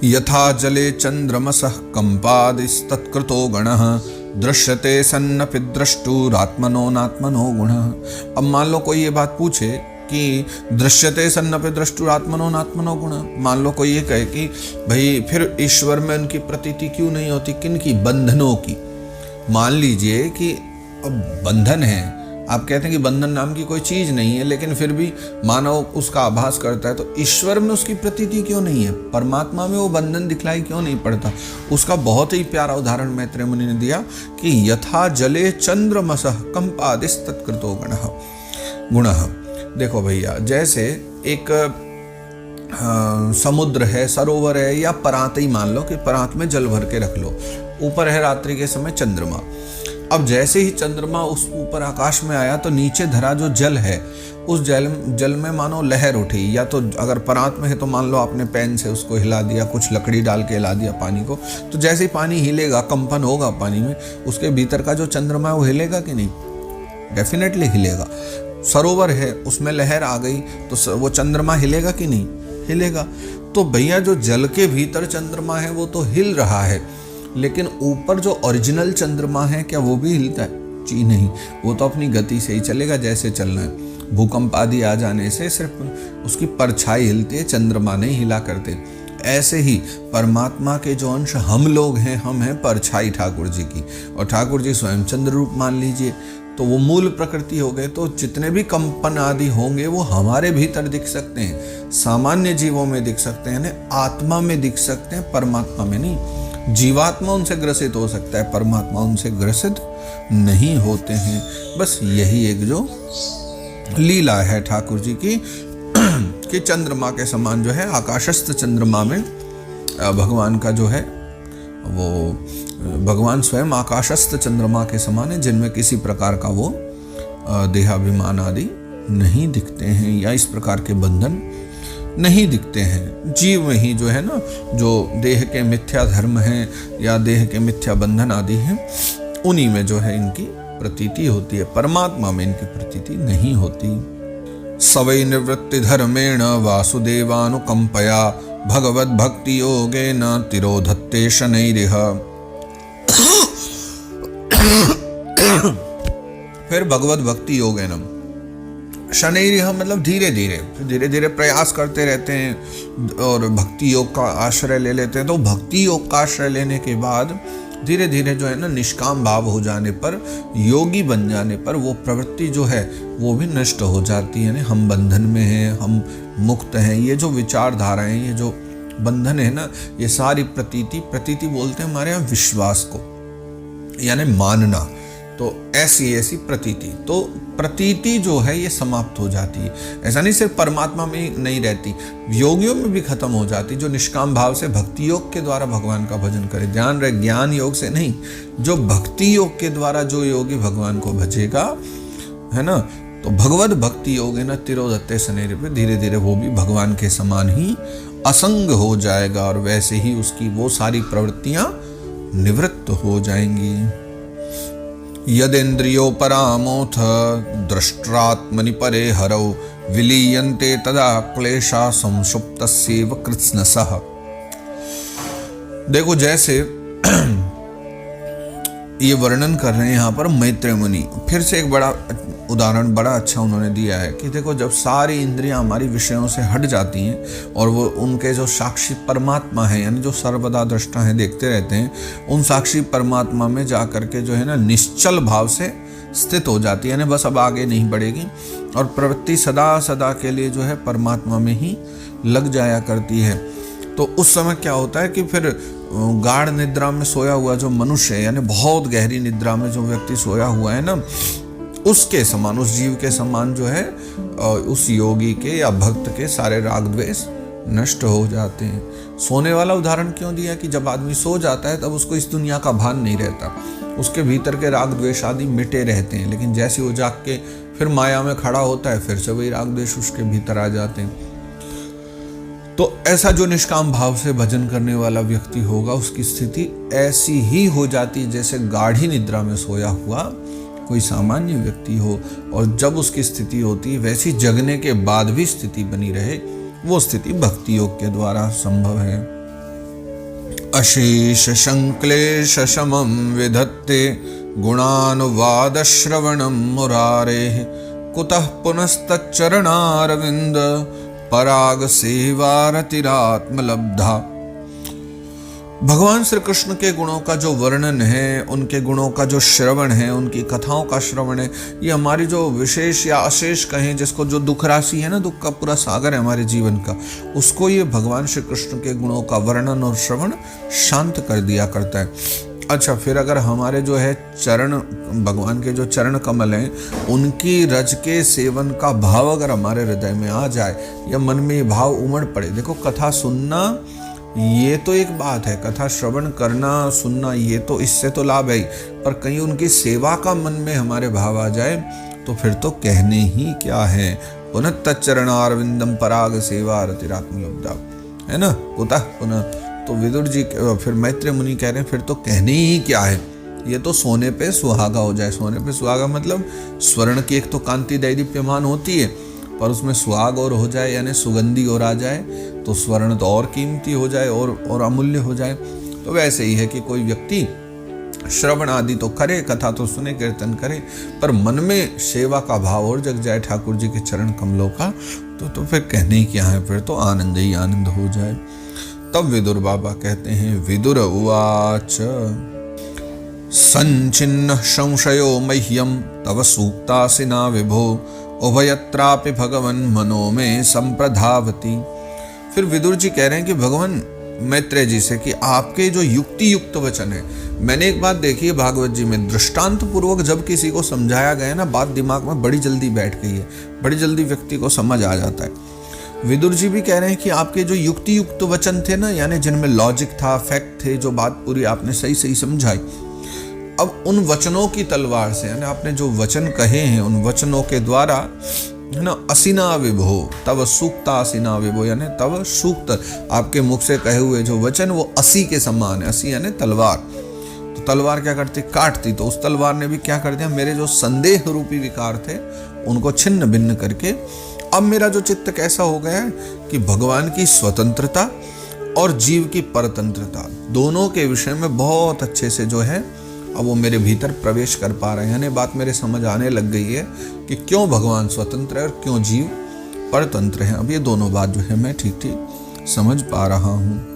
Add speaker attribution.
Speaker 1: यथा जले चंद्रमसः कंपादिस्तत्कृतो गणः दृश्यते सन्नपि द्रष्टुरात्मनो नात्मनो गुणः। अब मान लो कोई ये बात पूछे कि दृश्यते सन्नपि द्रष्टुरात्मनो नात्मनो गुणः, मान लो कोई ये कहे कि भाई फिर ईश्वर में उनकी प्रतीति क्यों नहीं होती, किन की, बंधनों की। मान लीजिए कि अब बंधन है, आप कहते हैं कि बंधन नाम की कोई चीज नहीं है, लेकिन फिर भी मानव उसका आभास करता है, तो ईश्वर में उसकी प्रतीति क्यों नहीं है, परमात्मा में वो बंधन दिखलाई क्यों नहीं पड़ता। उसका बहुत ही प्यारा उदाहरण मैत्रेय मुनि ने दिया कि यथा जले चंद्रमसः कंपादिस्तत्कृतो गुणः। देखो भैया, जैसे एक समुद्र है, सरोवर है, या परात ही मान लो कि परात में जल भर के रख लो, ऊपर है रात्रि के समय चंद्रमा। अब जैसे ही चंद्रमा उस ऊपर आकाश में आया तो नीचे धरा जो जल है, उस जल में मानो लहर उठी, या तो अगर परात में है तो मान लो आपने पेन से उसको हिला दिया, कुछ लकड़ी डाल के हिला दिया पानी को, तो जैसे ही पानी हिलेगा, कंपन होगा पानी में, उसके भीतर का जो चंद्रमा है वो हिलेगा कि नहीं, डेफिनेटली हिलेगा। सरोवर है, उसमें लहर आ गई तो वो चंद्रमा हिलेगा कि नहीं, हिलेगा। तो भैया जो जल के भीतर चंद्रमा है वो तो हिल रहा है, लेकिन ऊपर जो ओरिजिनल चंद्रमा है क्या वो भी हिलता है? जी नहीं, वो तो अपनी गति से ही चलेगा जैसे चलना है। भूकंप आदि आ जाने से सिर्फ उसकी परछाई हिलती है, चंद्रमा नहीं हिला करते। ऐसे ही परमात्मा के जो अंश हम लोग हैं, हम हैं परछाई ठाकुर जी की, और ठाकुर जी स्वयं चंद्र रूप मान लीजिए, तो वो मूल प्रकृति हो गए। तो जितने भी कंपन आदि होंगे वो हमारे भीतर दिख सकते हैं, सामान्य जीवों में दिख सकते हैं, आत्मा में दिख सकते हैं, परमात्मा में नहीं। जीवात्मा उनसे ग्रसित हो सकता है, परमात्मा उनसे ग्रसित नहीं होते हैं। बस यही एक जो लीला है ठाकुर जी की कि चंद्रमा के समान जो है, आकाशस्थ चंद्रमा में भगवान का जो है वो भगवान स्वयं आकाशस्थ चंद्रमा के समान है, जिनमें किसी प्रकार का वो देहाभिमान आदि नहीं दिखते हैं, या इस प्रकार के बंधन नहीं दिखते हैं। जीव में ही जो है ना, जो देह के मिथ्या धर्म हैं या देह के मिथ्या बंधन आदि हैं, उन्हीं में जो है इनकी प्रतीति होती है, परमात्मा में इनकी प्रतीति नहीं होती। सवै निवृत्ति धर्मेण वासुदेवानुकंपया भगवद भक्ति योगेन तिरोधत्ते शनैरिह। फिर भगवत भक्ति योगेन, शनैरिह मतलब धीरे धीरे प्रयास करते रहते हैं और भक्ति योग का आश्रय ले लेते हैं। तो भक्ति योग का आश्रय लेने के बाद धीरे धीरे जो है ना, निष्काम भाव हो जाने पर, योगी बन जाने पर वो प्रवृत्ति जो है वो भी नष्ट हो जाती है। हम बंधन में हैं, हम मुक्त हैं। ये जो विचारधाराएं, ये जो बंधन है ना, ये सारी प्रतीति बोलते हैं हमारे यहाँ विश्वास को, यानी मानना। तो ऐसी प्रतीति, तो प्रतीति जो है ये समाप्त हो जाती है। ऐसा नहीं सिर्फ परमात्मा में नहीं रहती, योगियों में भी खत्म हो जाती, जो निष्काम भाव से भक्ति योग के द्वारा भगवान का भजन करे। ध्यान रहे, ज्ञान योग से नहीं, जो भक्ति योग के द्वारा जो योगी भगवान को भजेगा, है ना, तो भगवत भक्ति योग है ना, तिरोधत्ते शनैरिह पे धीरे धीरे वो भी भगवान के समान ही असंग हो जाएगा, और वैसे ही उसकी वो सारी प्रवृत्तियां निवृत्त हो जाएंगी। यदेन्द्रियो परामोथ दृष्ट्रात्मनि परे हरौ विलीयन्ते तदा क्लेशा संसुप्तस्यैव कृत्स्नसः। देखो, जैसे ये वर्णन कर रहे हैं यहाँ पर मैत्रेय मुनि, फिर से एक बड़ा उदाहरण बड़ा अच्छा उन्होंने दिया है कि देखो, जब सारी इंद्रियां हमारी विषयों से हट जाती हैं और वो उनके जो साक्षी परमात्मा है, यानी जो सर्वदा दृष्टा है, देखते रहते हैं, उन साक्षी परमात्मा में जा करके जो है ना, निश्चल भाव से स्थित हो जाती है, यानी बस अब आगे नहीं बढ़ेगी, और प्रवृत्ति सदा सदा के लिए जो है परमात्मा में ही लग जाया करती है। तो उस समय क्या होता है कि फिर गाढ़ निद्रा में सोया हुआ जो मनुष्य है, यानी बहुत गहरी निद्रा में जो व्यक्ति सोया हुआ है ना, उसके समान, उस जीव के समान जो है, उस योगी के या भक्त के सारे राग द्वेष नष्ट हो जाते हैं। सोने वाला उदाहरण क्यों दिया कि जब आदमी सो जाता है तब उसको इस दुनिया का भान नहीं रहता, उसके भीतर के राग द्वेष आदि मिटे रहते हैं, लेकिन जैसे वो जाग के फिर माया में खड़ा होता है, फिर से वही राग द्वेष उसके भीतर आ जाते हैं। तो ऐसा जो निष्काम भाव से भजन करने वाला व्यक्ति होगा, उसकी स्थिति ऐसी ही हो जाती है जैसे गाढ़ी निद्रा में सोया हुआ कोई सामान्य व्यक्ति हो, और जब उसकी स्थिति होती है वैसी जगने के बाद भी स्थिति बनी रहे, वो स्थिति भक्ति योग के द्वारा संभव है। अशेष संक्लेश शमं विधत्ते गुणानुवादश्रवणं मुरारेः कुतः पुनस्तच्चरणारविन्द पराग सेवारतिरात्मलब्धा। भगवान श्री कृष्ण के गुणों का जो वर्णन है, उनके गुणों का जो श्रवण है, उनकी कथाओं का श्रवण है, ये हमारी जो विशेष या अशेष कहें, जिसको जो दुख राशि है ना, दुख का पूरा सागर है हमारे जीवन का, उसको ये भगवान श्री कृष्ण के गुणों का वर्णन और श्रवण शांत कर दिया करता है। अच्छा, फिर अगर हमारे जो है चरण, भगवान के जो चरण कमल हैं, उनकी रज के सेवन का भाव अगर हमारे हृदय में आ जाए या मन में ये भाव उमड़ पड़े, देखो कथा सुनना ये तो एक बात है, कथा श्रवण करना सुनना ये तो, इससे तो लाभ है ही, पर कहीं उनकी सेवा का मन में हमारे भाव आ जाए तो फिर तो कहने ही क्या है। पुनः तच्चरणारविंदम पराग सेवा रतिरात्मलब्धा, है ना, कुतः पुनः। तो विदुर जी फिर मैत्रेय मुनि कह रहे हैं फिर तो कहने ही क्या है, ये तो सोने पे सुहागा हो जाए। सोने पे सुहागा मतलब स्वर्ण की एक तो कांति दैदीप्यमान होती है, पर उसमें सुहाग और हो जाए, यानी सुगंधी और आ जाए, तो स्वर्ण तो और कीमती हो जाए और अमूल्य हो जाए। तो वैसे ही है कि कोई व्यक्ति श्रवण आदि तो करे, कथा तो सुने, कीर्तन करे, पर मन में सेवा का भाव और जग जाए ठाकुर जी के चरण कमलों का, तो फिर कहने ही क्या है, फिर तो आनंद ही आनंद हो जाए। तब विदुर बाबा कहते हैं, विदुर उवाच संचिन्न संशयो मह्यम तव सूक्तासिना विभो उभयत्रापि भगवन मनो में संप्रधावती। फिर विदुर जी कह रहे हैं कि भगवान मैत्रेय जी से कि आपके जो युक्ति युक्त वचन है, मैंने एक बात देखी है भागवत जी में, दृष्टांत पूर्वक जब किसी को समझाया गया ना, बात दिमाग में बड़ी जल्दी बैठ गई है, बड़ी जल्दी व्यक्ति को समझ आ जाता है। विदुर जी भी कह रहे हैं कि आपके जो युक्ति युक्त वचन थे ना, यानी जिनमें लॉजिक था, फैक्ट थे, जो बात पूरी आपने सही सही समझाई, अब उन वचनों की तलवार से, यानी आपने जो वचन कहे हैं उन वचनों के द्वारा, है ना, असिना विभो तव सूक्ता असिना विभो, यानी तव सूक्त, आपके मुख से कहे हुए जो वचन वो असी के समान है। असी यानी तलवार। तो तलवार क्या करती, काटती, तो उस तलवार ने भी क्या कर दिया, मेरे जो संदेह रूपी विकार थे उनको छिन्न भिन्न करके अब मेरा जो चित्त कैसा हो गया है कि भगवान की स्वतंत्रता और जीव की परतंत्रता दोनों के विषय में बहुत अच्छे से जो है अब वो मेरे भीतर प्रवेश कर पा रहे हैं। यानी बात मेरे समझ आने लग गई है कि क्यों भगवान स्वतंत्र है और क्यों जीव परतंत्र है। अब ये दोनों बात जो है मैं ठीक ठीक समझ पा रहा हूँ।